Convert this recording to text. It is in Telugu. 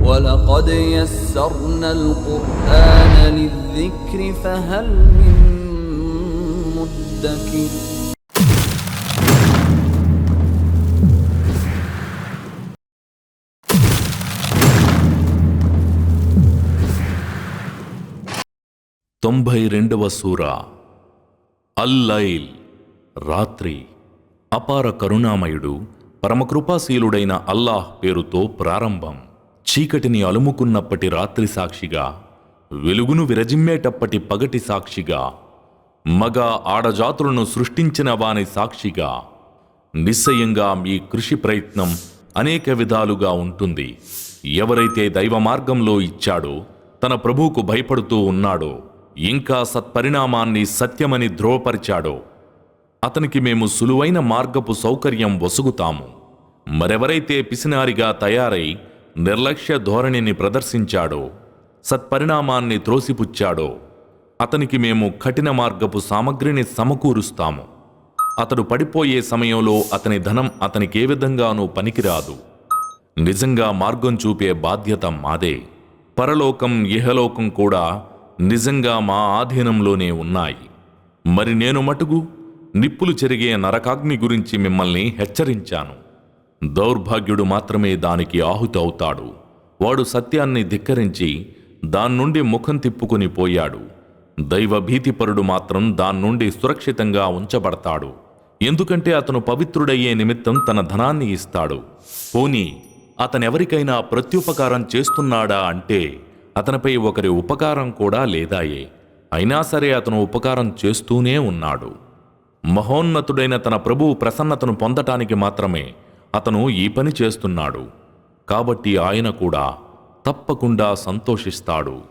وَلَقَدْ يَسَّرْنَا الْقُرْآنَ لِلذِّكْرِ فَهَلْ مِن مُّدَّكِرٍ. తొంభై రెండవ సూరా అల్-లైల్, రాత్రి. అపార కరుణామయుడు పరమకృపాశీలుడైన అల్లాహ్ పేరుతో ప్రారంభం. చీకటిని అలుముకున్నప్పటి రాత్రి సాక్షిగా, వెలుగును విరజిమ్మేటప్పటి పగటి సాక్షిగా, మగ ఆడజాతులను సృష్టించిన వాని సాక్షిగా, నిశ్చయంగా మీ కృషి ప్రయత్నం అనేక విధాలుగా ఉంటుంది. ఎవరైతే దైవ మార్గంలో ఇచ్చాడో, తన ప్రభువుకు భయపడుతూ ఉన్నాడో, ఇంకా సత్పరిణామాన్ని సత్యమని ధ్రువపరిచాడో, అతనికి మేము సులువైన మార్గపు సౌకర్యం వసుగుతాము. మరెవరైతే పిసినారిగా తయారై నిర్లక్ష్య ధోరణిని ప్రదర్శించాడో, సత్పరిణామాన్ని త్రోసిపుచ్చాడో, అతనికి మేము కఠిన మార్గపు సామగ్రిని సమకూరుస్తాము. అతడు పడిపోయే సమయంలో అతని ధనం అతనికే విధంగానూ పనికిరాదు. నిజంగా మార్గం చూపే బాధ్యత మాదే. పరలోకం ఇహలోకం కూడా నిజంగా మా ఆధీనంలోనే ఉన్నాయి. మరి నేను మటుకు నిప్పులు చెరిగే నరకాగ్ని గురించి మిమ్మల్ని హెచ్చరించాను. దౌర్భాగ్యుడు మాత్రమే దానికి ఆహుతి అవుతాడు. వాడు సత్యాన్ని ధిక్కరించి దాన్నుండి ముఖం తిప్పుకొని పోయాడు. దైవభీతిపరుడు మాత్రం దాన్నుండి సురక్షితంగా ఉంచబడతాడు. ఎందుకంటే అతను పవిత్రుడయ్యే నిమిత్తం తన ధనాన్ని ఇస్తాడు. పోనీ అతనెవరికైనా ప్రత్యుపకారం చేస్తున్నాడా అంటే అతనిపై ఒకరి ఉపకారం కూడా లేదాయే. అయినా సరే అతను ఉపకారం చేస్తూనే ఉన్నాడు. మహోన్నతుడైన తన ప్రభువు ప్రసన్నతను పొందటానికి మాత్రమే అతను ఈ పని చేస్తున్నాడు. కాబట్టి ఆయన కూడా తప్పకుండా సంతోషిస్తాడు.